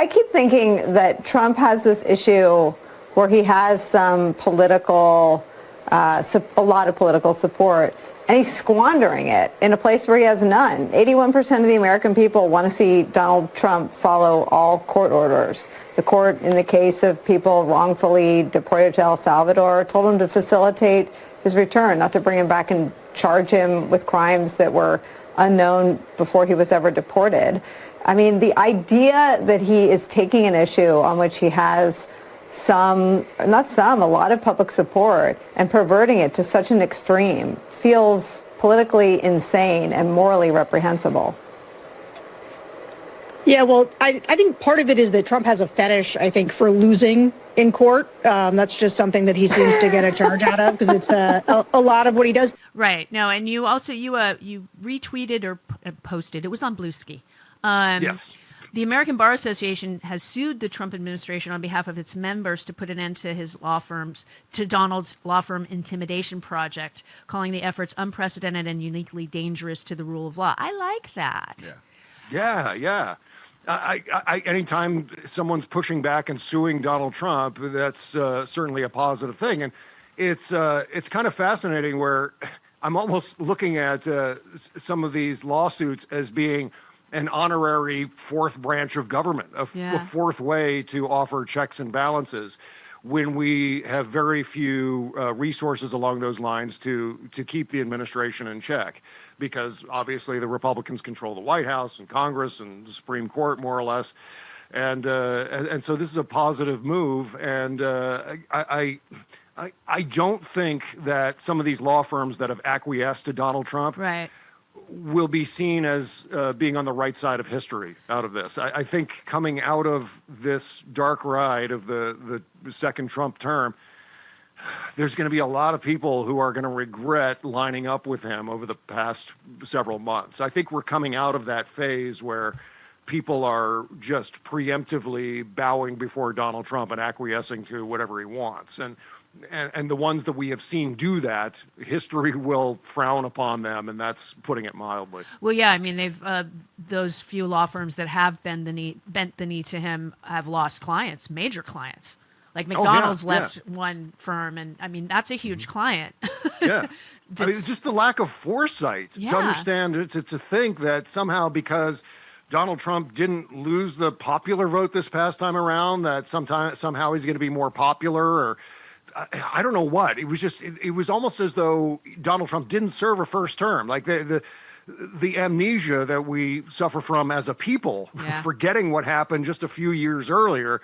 I keep thinking that Trump has this issue where he has some political, a lot of political support, and he's squandering it in a place where he has none. 81% of the American people want to see Donald Trump follow all court orders. The court, in the case of people wrongfully deported to El Salvador, told him to facilitate his return, not to bring him back and charge him with crimes that were unknown before he was ever deported. I mean, the idea that he is taking an issue on which he has a lot of public support and perverting it to such an extreme feels politically insane and morally reprehensible. Yeah, well, I think part of it is that Trump has a fetish, I think, for losing in court. That's just something that he seems to get a charge out of because it's a lot of what he does. Right. No, and you also, you retweeted or posted, it was on Bluesky. Yes. The American Bar Association has sued the Trump administration on behalf of its members to put an end to Donald's law firm intimidation project, calling the efforts unprecedented and uniquely dangerous to the rule of law. I like that. Yeah. Anytime someone's pushing back and suing Donald Trump, that's certainly a positive thing. And it's kind of fascinating where I'm almost looking at some of these lawsuits as being an honorary fourth branch of government, a fourth way to offer checks and balances when we have very few resources along those lines to keep the administration in check. Because obviously the Republicans control the White House and Congress and the Supreme Court, more or less. And so this is a positive move. And I don't think that some of these law firms that have acquiesced to Donald Trump will be seen as being on the right side of history out of this. I think coming out of this dark ride of the second Trump term, there's going to be a lot of people who are going to regret lining up with him over the past several months. I think we're coming out of that phase where people are just preemptively bowing before Donald Trump and acquiescing to whatever he wants. And the ones that we have seen do that, history will frown upon them, and that's putting it mildly. Well, yeah, I mean, they've those few law firms that have bent the knee to him have lost clients, major clients. Like McDonald's left one firm, and I mean, that's a huge client. I mean, it's just the lack of foresight to understand, to think that somehow because Donald Trump didn't lose the popular vote this past time around, that somehow he's going to be more popular, or I don't know what. It was just, it was almost as though Donald Trump didn't serve a first term. Like the amnesia that we suffer from as a people, forgetting what happened just a few years earlier,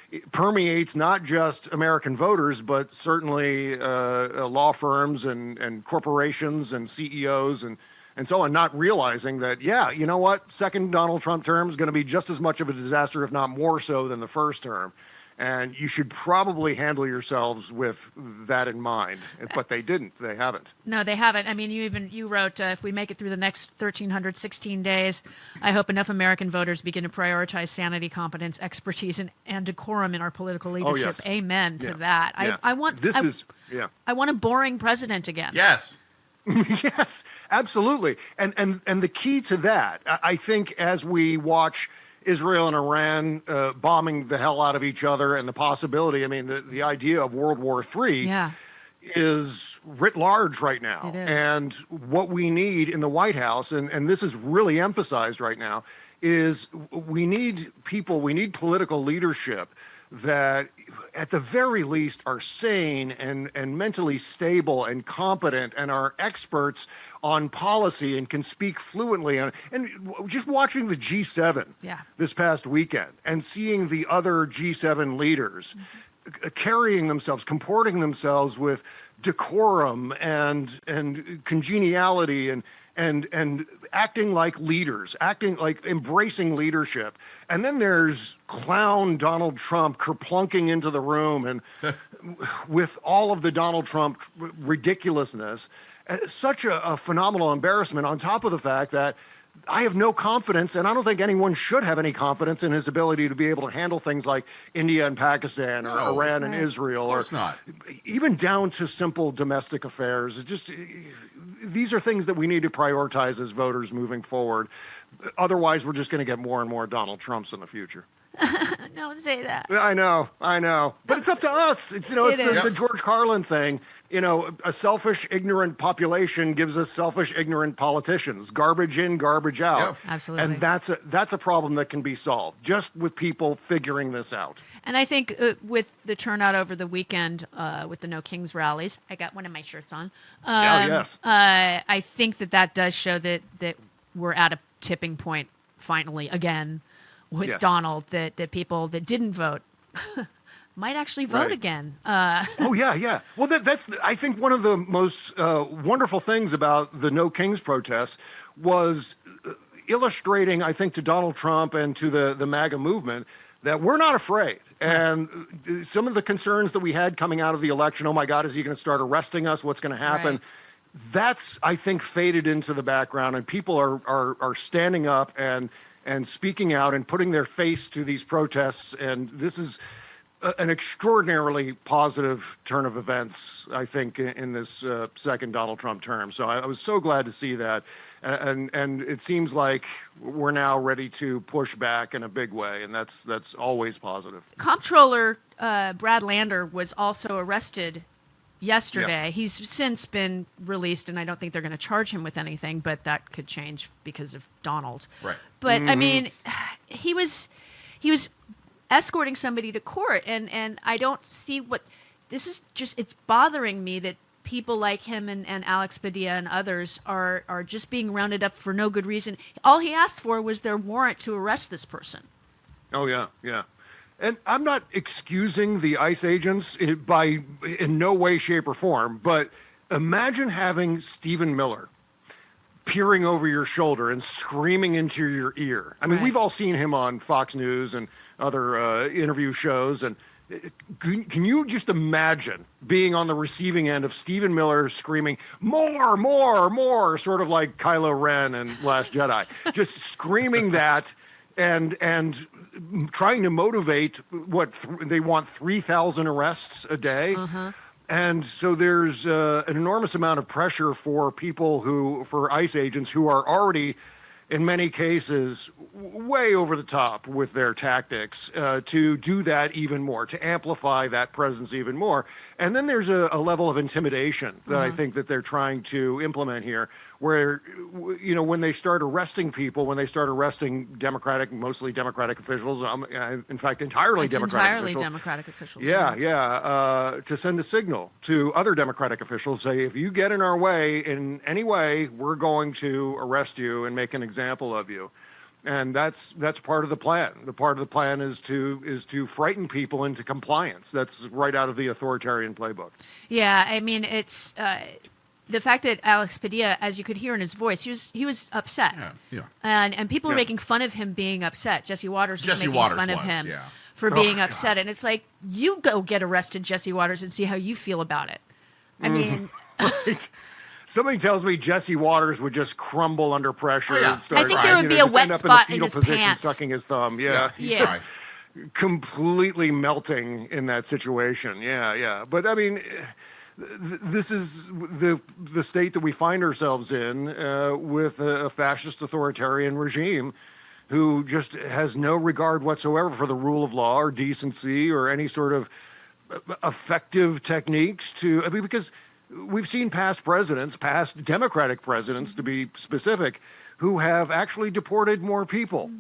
it permeates not just American voters, but certainly law firms and corporations and CEOs and so on, not realizing that, you know what, second Donald Trump term is going to be just as much of a disaster, if not more so, than the first term. And you should probably handle yourselves with that in mind. But they didn't. They haven't. No, they haven't. I mean, you wrote, if we make it through the next 1,316 days, I hope enough American voters begin to prioritize sanity, competence, expertise, and decorum in our political leadership. Oh, yes. Amen to that. I want a boring president again. Yes. Yes, absolutely. And the key to that, I think, as we watch Israel and Iran bombing the hell out of each other, and the possibility, I mean, the idea of World War III is writ large right now. And what we need in the White House, and this is really emphasized right now, is we need political leadership that at the very least are sane and mentally stable and competent and are experts on policy and can speak fluently. And just watching the G7 this past weekend and seeing the other G7 leaders carrying themselves, comporting themselves with decorum and congeniality and acting like leaders, acting like embracing leadership. And then there's clown Donald Trump kerplunking into the room and with all of the Donald Trump ridiculousness, such a phenomenal embarrassment, on top of the fact that I have no confidence, and I don't think anyone should have any confidence in his ability to be able to handle things like India and Pakistan or Iran and Israel, or even down to simple domestic affairs. It's just, these are things that we need to prioritize as voters moving forward. Otherwise, we're just going to get more and more Donald Trumps in the future. Don't say that. I know, but it's up to us. It's It it's the is. George Carlin thing. A selfish, ignorant population gives us selfish, ignorant politicians. Garbage in, garbage out. Yeah. Absolutely. And that's a problem that can be solved just with people figuring this out. And I think with the turnout over the weekend with the No Kings rallies, I got one of my shirts on. Yes. I think that does show that we're at a tipping point finally again with Yes. Donald. That people that didn't vote might actually vote Right. again. Oh yeah. Well, that's I think one of the most wonderful things about the No Kings protests was illustrating, I think, to Donald Trump and to the MAGA movement that we're not afraid. And some of the concerns that we had coming out of the election, oh my God, is he going to start arresting us? What's going to happen? Right. That's, I think, faded into the background, and people are standing up and speaking out and putting their face to these protests. And this is an extraordinarily positive turn of events, I think, in this second Donald Trump term. So I was so glad to see that. And it seems like we're now ready to push back in a big way, and that's always positive. Comptroller Brad Lander was also arrested yesterday. Yeah. He's since been released, and I don't think they're going to charge him with anything, but that could change because of Donald. Right. But I mean, he was escorting somebody to court, and I don't see what this is. Just it's bothering me that people like him and Alex Padilla and others are just being rounded up for no good reason. All he asked for was their warrant to arrest this person. Oh yeah. And I'm not excusing the ICE agents in no way, shape, or form, but imagine having Stephen Miller peering over your shoulder and screaming into your ear. I mean, Right. we've all seen him on Fox News and other interview shows, and can you just imagine being on the receiving end of Stephen Miller screaming, more, more, more, sort of like Kylo Ren in Last Jedi, just screaming that and trying to motivate they want 3,000 arrests a day. And so there's an enormous amount of pressure for for ICE agents who are already, in many cases, way over the top with their tactics to do that even more, to amplify that presence even more. And then there's a level of intimidation that I think that they're trying to implement here, where, when they start arresting people, when they start arresting mostly Democratic officials, in fact, entirely Democratic officials. Yeah. To send a signal to other Democratic officials, say, if you get in our way in any way, we're going to arrest you and make an example of you. And that's part of the plan. The part of the plan is to frighten people into compliance. That's right out of the authoritarian playbook. Yeah, I mean, it's the fact that Alex Padilla, as you could hear in his voice, he was upset. Yeah. And people are Yeah. making fun of him being upset. Jesse Waters was Jesse making Waters fun of was, him yeah. for being upset. And it's like, you go get arrested, Jesse Waters, and see how you feel about it. I mean, Right. Somebody tells me Jesse Waters would just crumble under pressure. Oh, yeah. And start, I think there would be a just wet end up spot in in the his fetal position, pants. sucking his thumb. Yeah. He's Yeah. just Right. completely melting in that situation. Yeah. But I mean, this is the state that we find ourselves in with a fascist authoritarian regime who just has no regard whatsoever for the rule of law or decency or any sort of effective techniques because we've seen past Democratic presidents, to be specific, who have actually deported more people,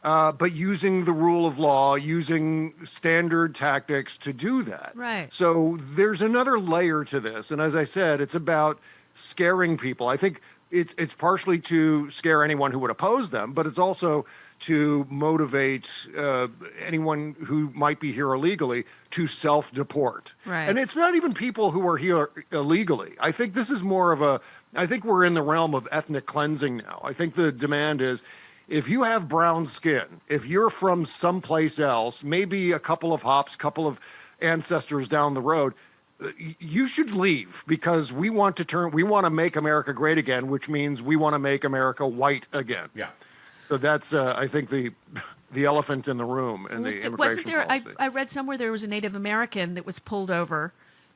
but using the rule of law, using standard tactics to do that. Right. So there's another layer to this. And as I said, it's about scaring people. I think it's partially to scare anyone who would oppose them, but it's also to motivate anyone who might be here illegally to self-deport. Right. And it's not even people who are here illegally. I think this is more I think we're in the realm of ethnic cleansing now. I think the demand is, if you have brown skin, if you're from someplace else, maybe a couple of hops, couple of ancestors down the road, you should leave, because we want to make America great again, which means we want to make America white again. Yeah. So that's, I think, the elephant in the room in the immigration wasn't there? policy. I read somewhere there was a Native American that was pulled over.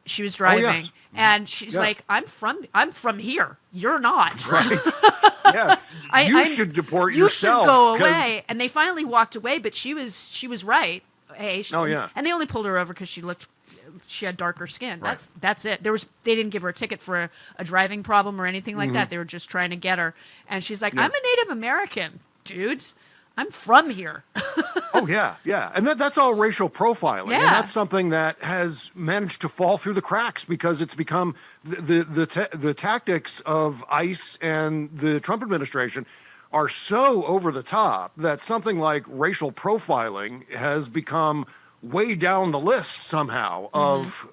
She was driving, yes. and she's Yeah. like, "I'm from here. You're not." Right. Yes, you should deport yourself. You should go away. And they finally walked away, but she was right. Oh, yeah. And they only pulled her over because she had darker skin. Right. That's it. They didn't give her a ticket for a driving problem or anything like that. They were just trying to get her. And she's like, I'm a Native American, dudes. I'm from here. Oh, yeah, yeah. And that's all racial profiling. Yeah. And that's something that has managed to fall through the cracks because it's become the tactics of ICE and the Trump administration are so over the top that something like racial profiling has become way down the list somehow of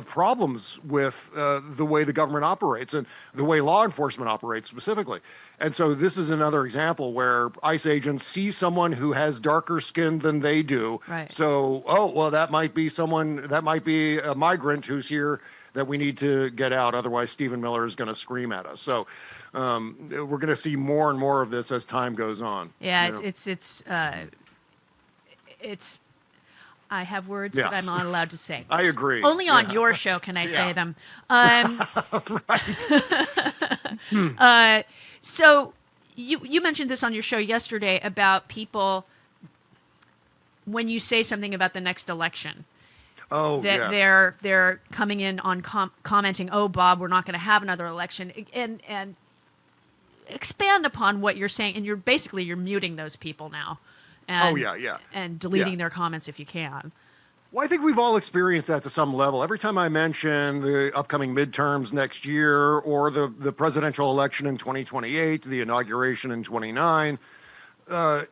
problems with the way the government operates and the way law enforcement operates specifically. And so this is another example where ICE agents see someone who has darker skin than they do. Right. So, that might be a migrant who's here that we need to get out. Otherwise, Stephen Miller is going to scream at us. So we're going to see more and more of this as time goes on. Yeah, it's I have words that I'm not allowed to say. I agree. Only on your show can I say them. Right. So you mentioned this on your show yesterday about people when you say something about the next election. Oh, that yes. they're coming in on commenting, "Oh, Bob, we're not going to have another election," and expand upon what you're saying. And you're muting those people now. And, and deleting their comments if you can. Well, I think we've all experienced that to some level. Every time I mention the upcoming midterms next year or the presidential election in 2028, the inauguration in 29,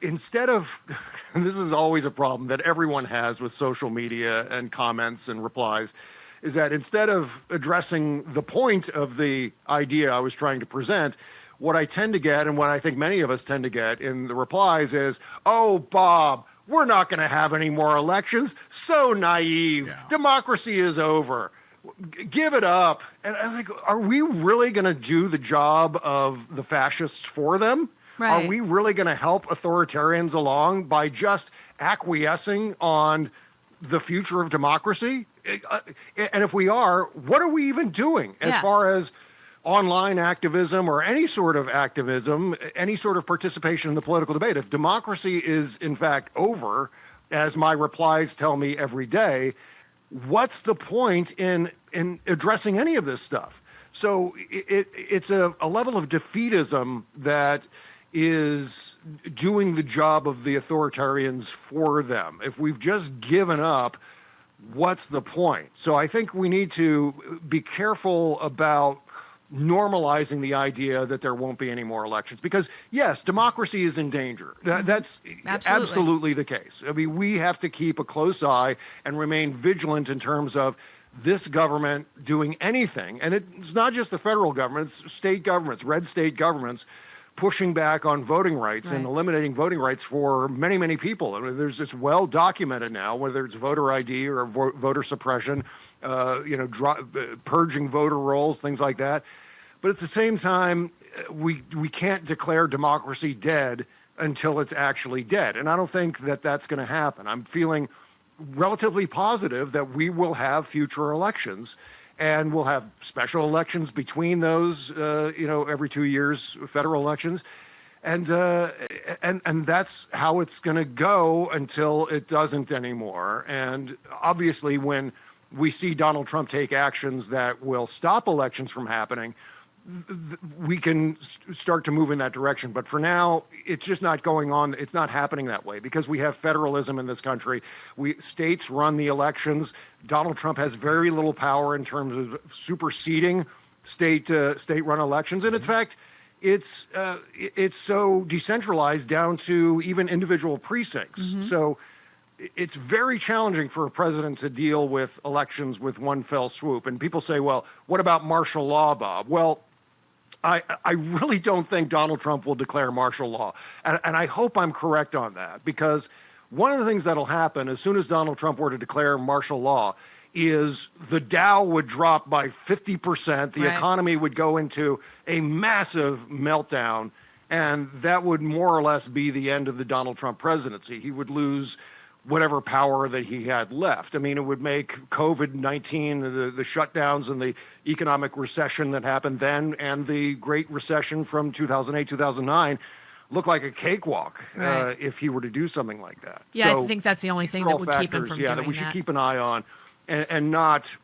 instead of, and this is always a problem that everyone has with social media and comments and replies, is that instead of addressing the point of the idea I was trying to present, what I tend to get, and what I think many of us tend to get in the replies is, "Oh, Bob, we're not going to have any more elections. So naive. Yeah. Democracy is over. Give it up." And I'm like, are we really going to do the job of the fascists for them? Right. Are we really going to help authoritarians along by just acquiescing on the future of democracy? And if we are, what are we even doing as far as online activism or any sort of activism, any sort of participation in the political debate? If democracy is in fact over, as my replies tell me every day, what's the point in addressing any of this stuff? So it's a level of defeatism that is doing the job of the authoritarians for them. If we've just given up, what's the point? So I think we need to be careful about normalizing the idea that there won't be any more elections, because yes, democracy is in danger. That's absolutely the case. I mean, we have to keep a close eye and remain vigilant in terms of this government doing anything. And it's not just the federal government, it's state governments, red state governments, pushing back on voting rights and eliminating voting rights for many, many people. I mean, it's well documented now, whether it's voter ID or voter suppression, purging voter rolls, things like that. But at the same time, we can't declare democracy dead until it's actually dead. And I don't think that that's going to happen. I'm feeling relatively positive that we will have future elections, and we'll have special elections between those, every 2 years, federal elections. And that's how it's going to go until it doesn't anymore. And obviously, when we see Donald Trump take actions that will stop elections from happening, we can start to move in that direction. But for now, it's just not going on. It's not happening that way because we have federalism in this country. States run the elections. Donald Trump has very little power in terms of superseding state-run elections. And in fact, it's so decentralized down to even individual precincts. Mm-hmm. So it's very challenging for a president to deal with elections with one fell swoop. And people say, well, what about martial law, Bob? Well, I really don't think Donald Trump will declare martial law. And I hope I'm correct on that, because one of the things that'll happen as soon as Donald Trump were to declare martial law is the Dow would drop by 50%. The economy would go into a massive meltdown. And that would more or less be the end of the Donald Trump presidency. He would lose whatever power that he had left. I mean, it would make COVID-19, the shutdowns and the economic recession that happened then and the Great Recession from 2008, 2009 look like a cakewalk if he were to do something like that. Yeah, So I think that's the only thing that would keep him from doing that we should that. keep an eye on. And not,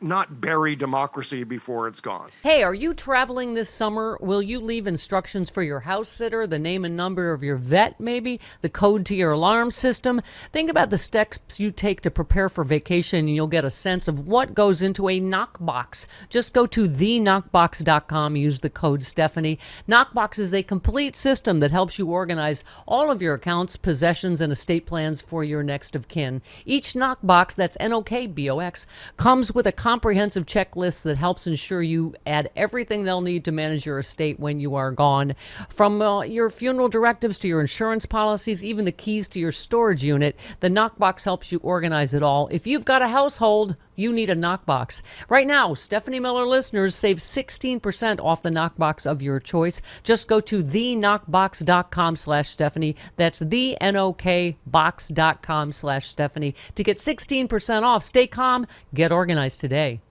not bury democracy before it's gone. Hey, are you traveling this summer? Will you leave instructions for your house sitter, the name and number of your vet, maybe, the code to your alarm system? Think about the steps you take to prepare for vacation, and you'll get a sense of what goes into a Knockbox. Just go to theknockbox.com, use the code Stephanie. Knockbox is a complete system that helps you organize all of your accounts, possessions, and estate plans for your next of kin. Each Knockbox, that's Knockbox, comes with a comprehensive checklist that helps ensure you add everything they'll need to manage your estate when you are gone. From your funeral directives to your insurance policies, even the keys to your storage unit, the Knockbox helps you organize it all. If you've got a household, you need a Knockbox. Right now, Stephanie Miller listeners save 16% off the Knockbox of your choice. Just go to theknockbox.com/Stephanie. That's theknockbox.com/Stephanie to get 16% off. Stay calm, get organized today.